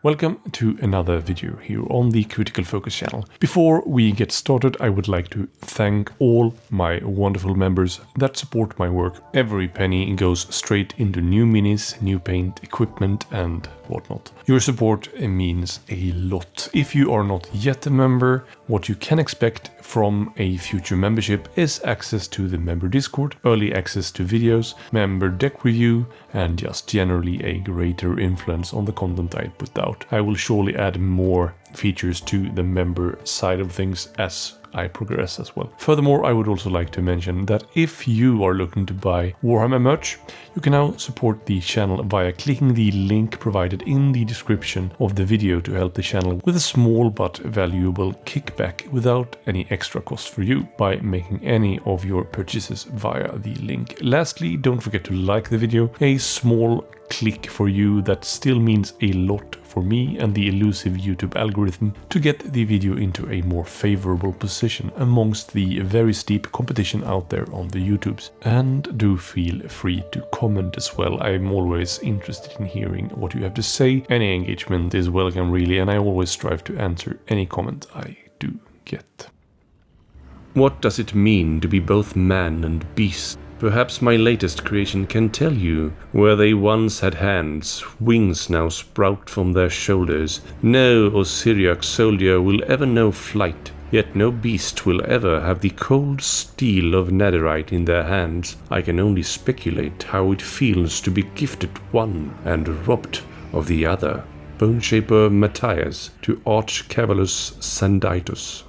Welcome to another video here on the Critical Focus channel. Before we get started, I would like to thank all my wonderful members that support my work. Every penny goes straight into new minis, new paint, equipment and whatnot. Your support means a lot. If you are not yet a member, what you can expect from a future membership is access to the member Discord, early access to videos, member deck review, and just generally a greater influence on the content I put out. I will surely add more features to the member side of things as I progress as well. Furthermore, I would also like to mention that if you are looking to buy Warhammer merch, you can now support the channel via clicking the link provided in the description of the video to help the channel with a small but valuable kickback without any extra cost for you by making any of your purchases via the link. Lastly, don't forget to like the video. A small click for you that still means a lot for me and the elusive YouTube algorithm to get the video into a more favorable position amongst the very steep competition out there on the YouTubes. And do feel free to comment as well. I'm always interested in hearing what you have to say. Any engagement is welcome really, and I always strive to answer any comment I do get. What does it mean to be both man and beast? Perhaps my latest creation can tell you. Where they once had hands, wings now sprout from their shoulders. No Ossiarch soldier will ever know flight, yet no beast will ever have the cold steel of netherite in their hands. I can only speculate how it feels to be gifted one and robbed of the other. Boneshaper Matthias to Arch-Cavalius Sanditus.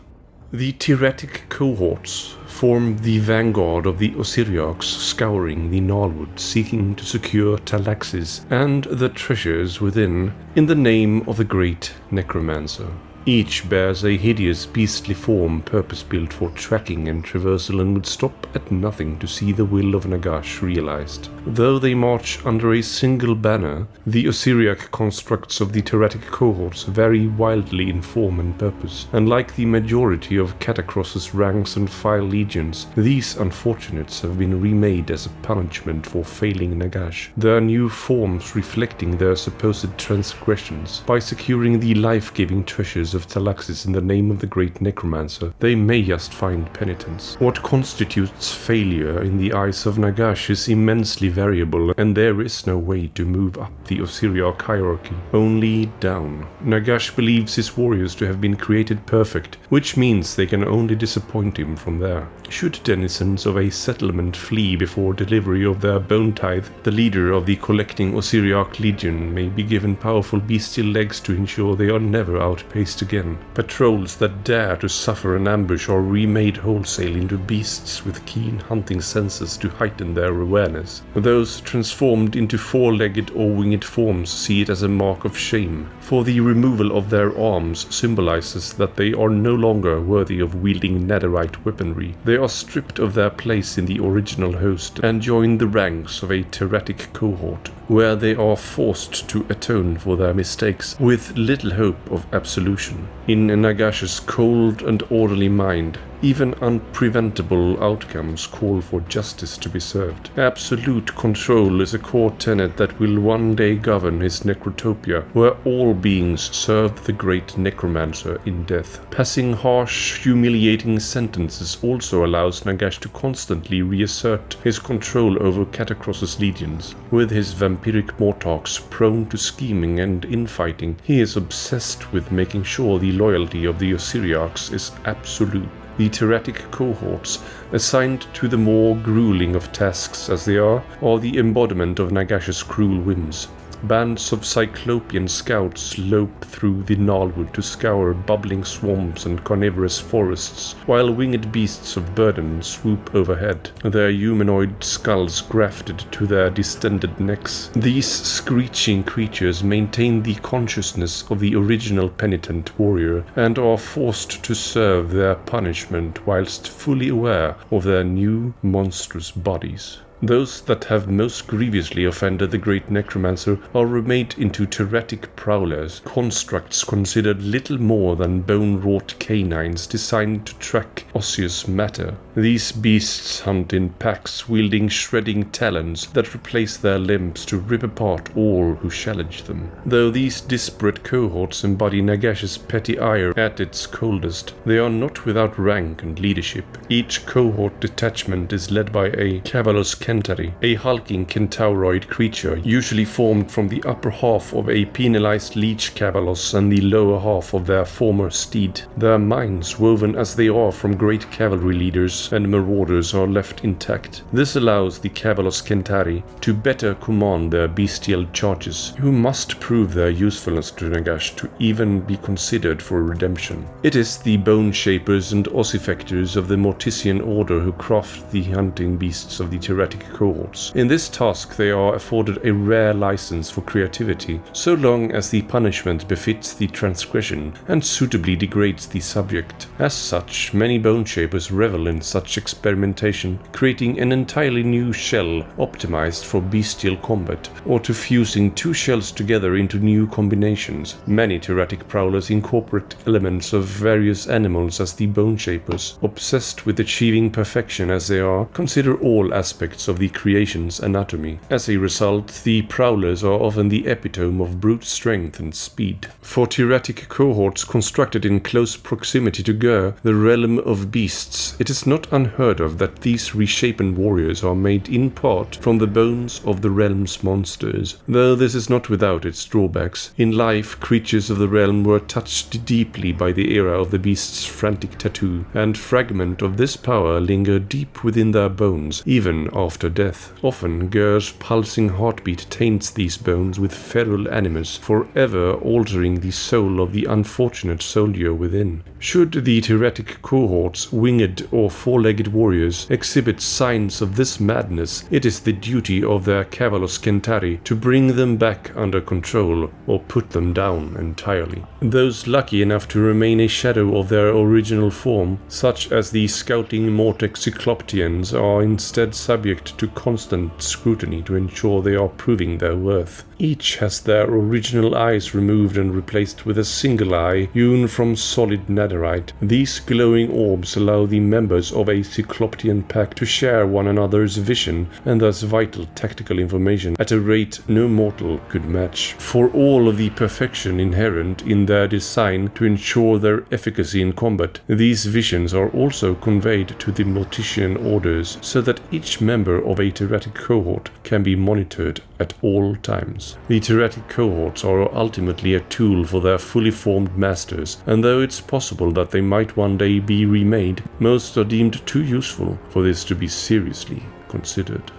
The Teratic Cohorts form the vanguard of the Ossiarchs scouring the Gnarlwood, seeking to secure Talaxis and the treasures within in the name of the great Necromancer. Each bears a hideous beastly form purpose-built for tracking and traversal and would stop at nothing to see the will of Nagash realized. Though they march under a single banner, the Ossiarch constructs of the Teratic Cohorts vary wildly in form and purpose, and like the majority of Catacross's ranks and file legions, these unfortunates have been remade as a punishment for failing Nagash, their new forms reflecting their supposed transgressions. By securing the life-giving treasures of Talaxis in the name of the great Necromancer, they may just find penitence. What constitutes failure in the eyes of Nagash is immensely variable, and there is no way to move up the Ossiarch hierarchy, only down. Nagash believes his warriors to have been created perfect, which means they can only disappoint him from there. Should denizens of a settlement flee before delivery of their bone tithe, the leader of the collecting Ossiarch legion may be given powerful bestial legs to ensure they are never outpaced again. Patrols that dare to suffer an ambush are remade wholesale into beasts with keen hunting senses to heighten their awareness. Those transformed into four-legged or winged forms see it as a mark of shame, for the removal of their arms symbolizes that they are no longer worthy of wielding netherite weaponry. They are stripped of their place in the original host and join the ranks of a Teratic cohort, where they are forced to atone for their mistakes with little hope of absolution. In Nagash's cold and orderly mind, even unpreventable outcomes call for justice to be served. Absolute control is a core tenet that will one day govern his necrotopia, where all beings serve the great Necromancer in death. Passing harsh, humiliating sentences also allows Nagash to constantly reassert his control over Catacross's legions. With his vampiric mortarchs prone to scheming and infighting, he is obsessed with making sure the loyalty of the Ossiarchs is absolute. The Teratic Cohorts, assigned to the more grueling of tasks as they are the embodiment of Nagash's cruel whims. Bands of Cyclopean scouts lope through the Gnarlwood to scour bubbling swamps and carnivorous forests, while winged beasts of burden swoop overhead, their humanoid skulls grafted to their distended necks. These screeching creatures maintain the consciousness of the original penitent warrior, and are forced to serve their punishment whilst fully aware of their new monstrous bodies. Those that have most grievously offended the great necromancer are remade into Teratic prowlers, constructs considered little more than bone-wrought canines designed to track osseous matter. These beasts hunt in packs, wielding shredding talons that replace their limbs to rip apart all who challenge them. Though these disparate cohorts embody Nagash's petty ire at its coldest, they are not without rank and leadership. Each cohort detachment is led by a Cavalos Centauri, a hulking centauroid creature usually formed from the upper half of a penalized leech Cavalos and the lower half of their former steed. Their minds, woven as they are from great cavalry leaders and marauders, are left intact. This allows the Cavalos Centauri to better command their bestial charges, who must prove their usefulness to Nagash to even be considered for redemption. It is the bone shapers and ossifactors of the Mortician order who craft the hunting beasts of the Teratic cohorts. In this task they are afforded a rare license for creativity, so long as the punishment befits the transgression and suitably degrades the subject. As such, many bone shapers revel in such experimentation, creating an entirely new shell optimized for bestial combat, or to fusing two shells together into new combinations. Many Teratic prowlers incorporate elements of various animals as the bone shapers, obsessed with achieving perfection as they are, consider all aspects of the creation's anatomy. As a result, the prowlers are often the epitome of brute strength and speed. For Teratic cohorts constructed in close proximity to Ger, the realm of beasts, it is not unheard of that these reshapen warriors are made in part from the bones of the realm's monsters. Though this is not without its drawbacks. In life, creatures of the realm were touched deeply by the era of the beast's frantic tattoo, and fragments of this power linger deep within their bones, even after death. Often, Ger's pulsing heartbeat taints these bones with feral animus, forever altering the soul of the unfortunate soldier within. Should the Teratic cohorts, winged or four-legged warriors, exhibit signs of this madness, it is the duty of their Cavalos Centauri to bring them back under control or put them down entirely. Those lucky enough to remain a shadow of their original form, such as the scouting Mortex Cycloptians, are instead subject to constant scrutiny to ensure they are proving their worth. Each has their original eyes removed and replaced with a single eye hewn from solid netherite. These glowing orbs allow the members of a Cycloptian pack to share one another's vision and thus vital tactical information at a rate no mortal could match. For all of the perfection inherent in their design to ensure their efficacy in combat, these visions are also conveyed to the Mortician orders so that each member of a Teratic cohort can be monitored at all times. The Teratic cohorts are ultimately a tool for their fully formed masters, and though it's possible that they might one day be remade, most are deemed too useful for this to be seriously considered.